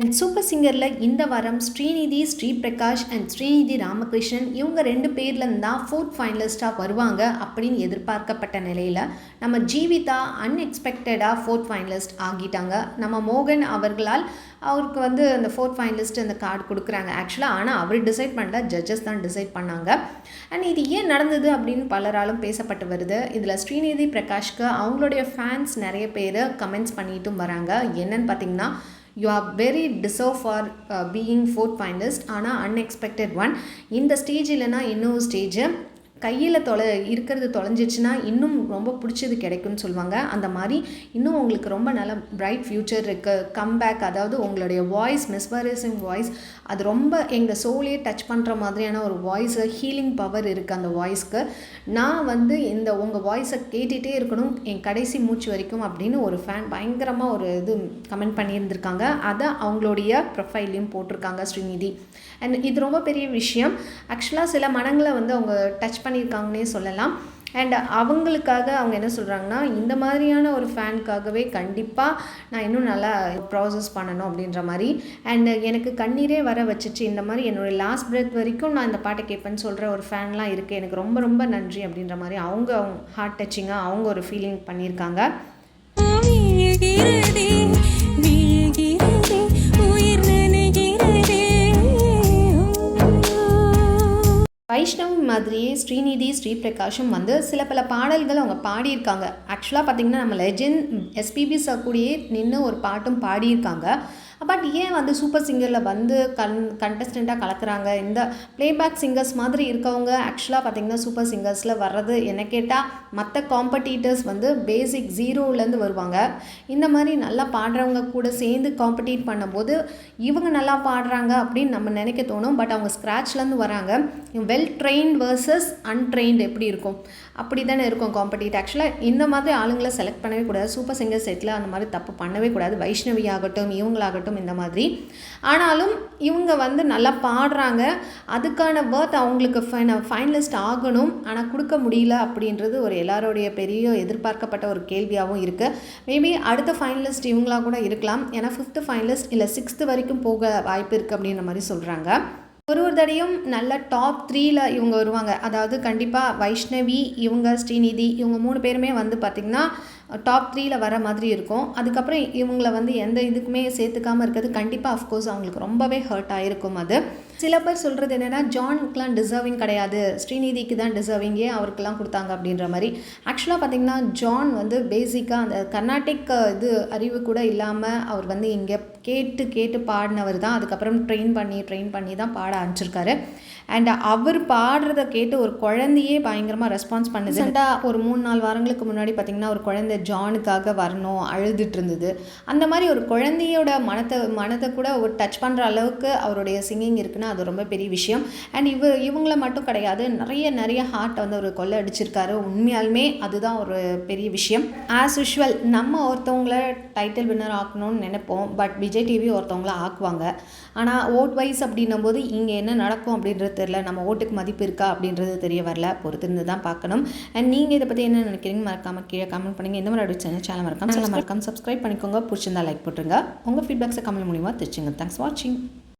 And super சிங்கரில் இந்த வாரம் Srinidhi Sriprakash and Srinidhi Ramakrishnan இவங்க 2 பேர்லேருந்து தான் ஃபோர்த் ஃபைனலிஸ்ட்டாக வருவாங்க அப்படின்னு எதிர்பார்க்கப்பட்ட நிலையில் நம்ம ஜீவிதா அன்எக்ஸ்பெக்டடாக ஃபோர்த் ஃபைனலிஸ்ட் ஆகிட்டாங்க. நம்ம மோகன் அவர்களால் அவருக்கு அந்த ஃபோர்த் ஃபைனலிஸ்ட் அந்த கார்டு கொடுக்குறாங்க ஆக்சுவலாக. ஆனால் அவர் டிசைட் பண்ணல, ஜட்ஜஸ் தான் டிசைட் பண்ணாங்க. அண்ட் இது ஏன் நடந்தது அப்படின்னு பலராலும் பேசப்பட்டு வருது. இதில் ஸ்ரீநிதி பிரகாஷ்க்கு அவங்களுடைய ஃபேன்ஸ் நிறைய பேர் கமெண்ட்ஸ் பண்ணிட்டும் வராங்க. என்னன்னு பார்த்தீங்கன்னா, you are very deserve for being fourth finalist ஆனால் unexpected one. இந்த ஸ்டேஜ் இல்லைனா இன்னொரு ஸ்டேஜ் கையில் இருக்கிறது தொலைஞ்சிச்சுன்னா இன்னும் ரொம்ப பிடிச்சது கிடைக்கும்னு சொல்லுவாங்க. அந்த மாதிரி இன்னும் உங்களுக்கு ரொம்ப நல்ல பிரைட் ஃப்யூச்சர் இருக்குது. கம்பேக், அதாவது உங்களுடைய வாய்ஸ், மெஸ்மரைசிங் வாய்ஸ், அது ரொம்ப எங்கள் சோலே டச் பண்ணுற மாதிரியான ஒரு வாய்ஸு, ஹீலிங் பவர் இருக்குது அந்த வாய்ஸ்க்கு. நான் இந்த உங்கள் வாய்ஸை கேட்டுகிட்டே இருக்கணும் என் கடைசி மூச்சு வரைக்கும் அப்படின்னு ஒரு ஃபேன் பயங்கரமாக ஒரு இது கமெண்ட் பண்ணியிருந்திருக்காங்க. அதை அவங்களுடைய ப்ரொஃபைல்லையும் போட்டிருக்காங்க ஸ்ரீநிதி. அண்ட் இது ரொம்ப பெரிய விஷயம் ஆக்சுவலாக. சில மனங்களை அவங்க டச் பண்ணியிருக்காங்கன்னே சொல்லலாம். அண்ட் அவங்களுக்காக அவங்க என்ன சொல்கிறாங்கன்னா, இந்த மாதிரியான ஒரு ஃபேனுக்காகவே கண்டிப்பாக நான் இன்னும் நல்லா ப்ராசஸ் பண்ணணும் அப்படின்ற மாதிரி. அண்ட் எனக்கு கண்ணீரே வர வச்சிச்சு. இந்த மாதிரி என்னோடய லாஸ்ட் பிரெத் வரைக்கும் நான் இந்த பாட்டை கேட்பேன்னு சொல்கிற ஒரு ஃபேன்லாம் இருக்குது. எனக்கு ரொம்ப ரொம்ப நன்றி அப்படின்ற மாதிரி அவங்க ஹார்ட் டச்சிங்காக அவங்க ஒரு ஃபீலிங் பண்ணியிருக்காங்க. வைஷ்ணவி மாதிரியே ஸ்ரீநிதி ஸ்ரீபிரகாஷும் சில பல பாடல்கள் அவங்க பாடியிருக்காங்க. ஆக்சுவலாக பார்த்திங்கன்னா நம்ம லெஜெண்ட் எஸ்பிபி சார் கூடயே நின்று ஒரு பாட்டும் பாடியிருக்காங்க. பட் ஏன் சூப்பர் சிங்கரில் கண்டஸ்டண்ட்டாக கலக்குறாங்க? இந்த ப்ளேபேக் சிங்கர்ஸ் மாதிரி இருக்கவங்க ஆக்சுவலாக பார்த்திங்கன்னா சூப்பர் சிங்கர்ஸில் வர்றது என்ன கேட்டால் மற்ற காம்படிட்டர்ஸ் பேசிக் ஜீரோலேருந்து வருவாங்க. இந்த மாதிரி நல்லா பாடுறவங்க கூட சேர்ந்து காம்படிட் பண்ணும்போது இவங்க நல்லா பாடுறாங்க அப்படின்னு நம்ம நினைக்க தோணும். பட் அவங்க ஸ்க்ராட்ச்லேருந்து வராங்க. வெல் ட்ரெயின்ட் வர்சஸ் அன்ட்ரெயின்ட் எப்படி இருக்கும்? அப்படி தானே இருக்கும் காம்படிட். ஆக்சுவலாக இந்த மாதிரி ஆளுங்களை செலக்ட் பண்ணவே கூடாது. சூப்பர் சிங்கர் செட்டில் அந்த மாதிரி தப்பு பண்ணவே கூடாது. வைஷ்ணவி ஆகட்டும், இவங்களாகட்டும் இந்த மாதிரி. ஆனாலும் இவங்க நல்லா பாடுறாங்க. அதுக்கான வர்த் அவங்களுக்கு ஃபைனலிஸ்ட் ஆகணும். ஆனால் கொடுக்க முடியல அப்படின்றது ஒரு எல்லாரோடைய பெரிய எதிர்பார்க்கப்பட்ட ஒரு கேள்வியாகவும் இருக்குது. மேபி அடுத்த ஃபைனலிஸ்ட் இவங்களாக கூட இருக்கலாம். ஏன்னா 5th ஃபைனலிஸ்ட் இல்லை 6th வரைக்கும் போக வாய்ப்பு இருக்குது அப்படின்ற மாதிரி சொல்கிறாங்க. ஒரு தடையும் நல்ல டாப் 3ல் இவங்க வருவாங்க. அதாவது கண்டிப்பாக வைஷ்ணவி, இவங்க ஸ்ரீநிதி, இவங்க 3 பேருமே பார்த்திங்கன்னா டாப் 3ல் வர மாதிரி இருக்கும். அதுக்கப்புறம் இவங்களை எந்த இதுக்குமே சேர்த்துக்காமல் இருக்கிறது கண்டிப்பாக அஃப்கோர்ஸ் அவங்களுக்கு ரொம்பவே ஹர்ட் ஆகிருக்கும். அது சில பேர் சொல்கிறது என்னென்னா, ஜானுக்குலாம் டிசர்விங் கிடையாது, ஸ்ரீநிதிக்கு தான் டிசர்விங்கே அவருக்கெல்லாம் கொடுத்தாங்க அப்படின்ற மாதிரி. ஆக்சுவலாக பார்த்திங்கன்னா ஜான் பேசிக்காக அந்த கர்நாடிக் இது அறிவு கூட இல்லாமல் அவர் இங்கே கேட்டு பாடினவர் தான். அதுக்கப்புறம் ட்ரெயின் பண்ணி தான் பாட ஆரம்பிச்சிருக்காரு. அண்ட் அவர் பாடுறத கேட்டு ஒரு குழந்தையே பயங்கரமாக ரெஸ்பான்ஸ் பண்ணுது. ரீசெண்டாக ஒரு 3-4 வாரங்களுக்கு முன்னாடி பார்த்திங்கன்னா ஒரு குழந்தை ஜானுக்காக வரணும் அழுதுட்டு இருந்தது. அந்த மாதிரி ஒரு குழந்தையோட மனத்தை கூட ஒரு டச் பண்ணுற அளவுக்கு அவருடைய சிங்கிங் இருக்குன்னா அது ரொம்ப பெரிய விஷயம். அண்ட் இவங்கள மட்டும் கிடையாது, நிறைய ஹார்ட் ஒரு கொள்ளை அடிச்சிருக்காரு. உண்மையாலுமே அதுதான் ஒரு பெரிய விஷயம். ஆஸ் யூஷுவல் நம்ம ஒருத்தவங்கள டைட்டில் வின்னர் ஆக்கணும்னு நினைப்போம். பட் விஜய் டிவி ஒருத்தவங்கள ஆக்குவாங்க. ஆனால் ஓட் வைஸ் அப்படின்னும் போது இங்கே என்ன நடக்கும் அப்படின்றது தெரியல. நம்ம ஓட்டுக்கு மதிப்பு இருக்கா அப்படின்றது தெரிய வரல. பொறுத்திருந்து தான் பார்க்கணும். அண்ட் நீங்கள் இதை பற்றி என்ன நினைக்கிறீங்க மறக்காமல் கீழே கமெண்ட் பண்ணுங்கள். இந்த மாதிரி சேனல் மறக்காம சப்ஸ்கிரைப் பண்ணிக்கோங்க. பிடிச்சிருந்தா லைக் போட்டுருங்க. உங்கள் ஃபீட்பேக்ஸை கமெண்ட் மூலியமாக தெரிச்சுங்க. தேங்க்ஸ் வாட்சிங்.